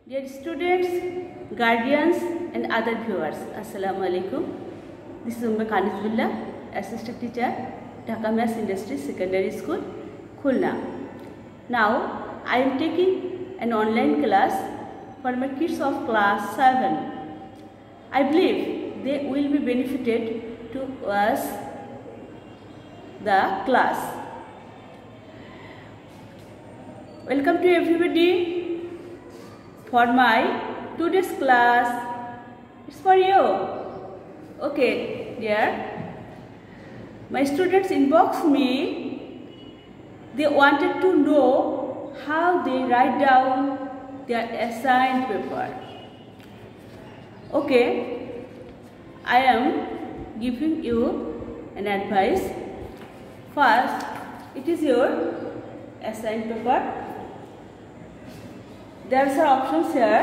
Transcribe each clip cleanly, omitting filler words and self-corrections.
Dear students, guardians and other viewers, Assalamu alaikum. This is Umma Kanizullah, Assistant Teacher, Dhaka Mass Industry Secondary School, Khulna. Now, I am taking an online class for my kids of class 7. I believe they will be benefited to us the class. Welcome to everybody. For my today's class, it's for you. Okay, dear. My students inboxed me. They wanted to know how they write down their assigned paper. Okay, I am giving you an advice. First, it is your assigned paper. There are options here.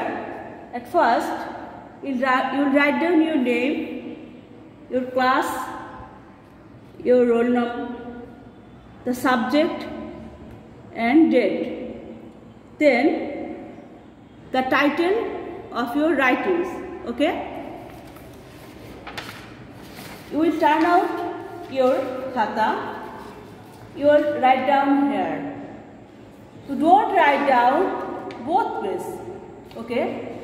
At first, you'll write down your name, your class, your roll number, the subject and date. Then, the title of your writings. Okay? You will turn out your khata. You will write down here. You don't write down both ways. Okay?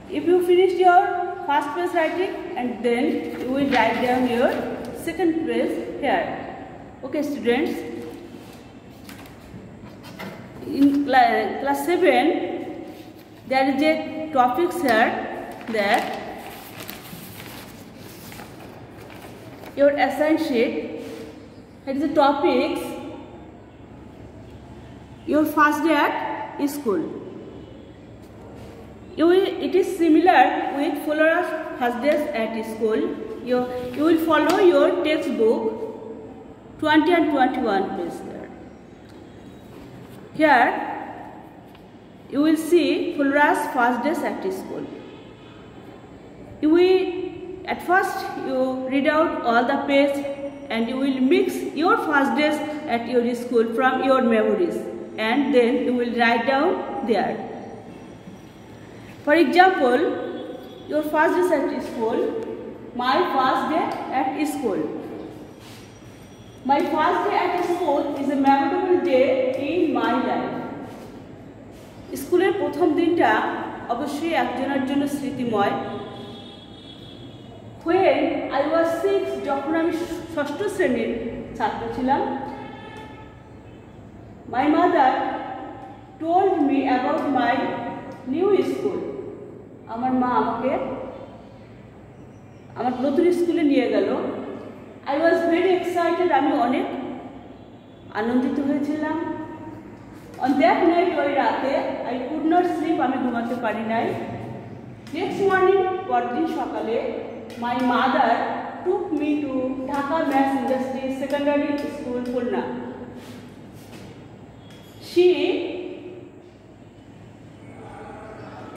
If you finish your first page writing and then you will write down your second page here. Okay, students? In class 7, there is a topics here that your assigned sheet. It is a topics. Your first day at school. It is similar with Flora first days at school. You will follow your textbook 20 and 21 page there. Here you will see Flora's first days at school. At first you read out all the page and you will mix your first days at your school from your memories. And then you will write down there. For example, your first day at school, my first day at school. My first day at school is a memorable day in my life. স্কুলের প্রথম দিনটা অবশ্যই একজনের জন্য স্মৃতিময়। When I was 6, যখন আমি ষষ্ঠ শ্রেণীর ছাত্র ছিলাম, my mother told me about my new school. আমার মা আমাকে আমার নতুন স্কুলে নিয়ে গেল। I was very excited. আমি অনেক আনন্দিত হয়েছিলাম। On that night, ওই রাতে I could not sleep. আমি ঘুমাতে পারি নাই। Next morning, পরদিন সকালে my mother took me to Dhaka Mass Industry Secondary School, Khulna. She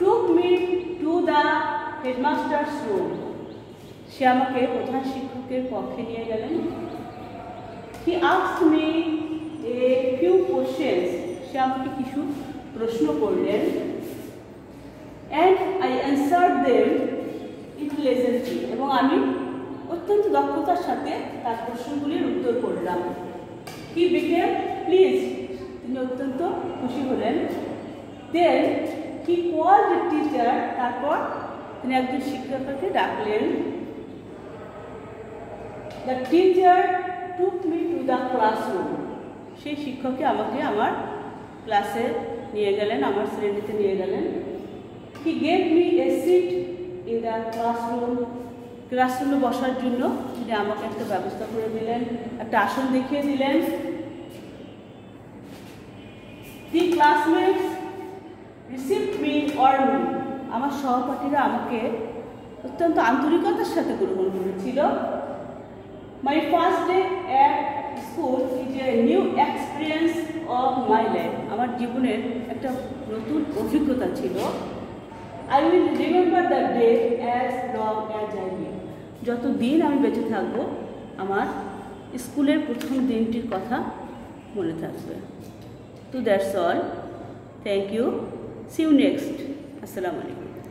took me to the headmaster's room. She আমাকে প্রধান শিক্ষকের কক্ষে নিয়ে গেলেন. He asked me a few questions. সে আমাকে কিছু প্রশ্ন করলেন. And I answered them intelligently. এবং আমি অত্যন্ত দক্ষতার সাথে তার প্রশ্নগুলির উত্তর করলাম. He became pleased. তিনি অত্যন্ত খুশি হলেন। Then he called the teacher. তারপর তিনি একজন শিক্ষককে ডাকলেন। The teacher took me to the classroom. সেই শিক্ষককে আমাকে আমার ক্লাসে নিয়ে গেলেন, আমার শ্রেণীতে নিয়ে গেলেন। He gave me a seat in the classroom. ক্লাসরুমে বসার জন্য তিনি আমাকে একটা ব্যবস্থা করে দিলেন, একটা আসন দেখিয়ে দিলেন। The classmates received me warmly. আমার সহপাঠীরা আমাকে অত্যন্ত আন্তরিকতার সাথে গ্রহণ করেছিল। My first day at school is a new experience of my life. আমার জীবনের একটা নতুন অভিজ্ঞতা ছিল। I will remember the day as long as I live. যতদিন আমি বেঁচে থাকবো আমার স্কুলের প্রথম দিনটির কথা মনে থাকবে। So that's all. Thank you. See you next. আসসালামু আলাইকুম।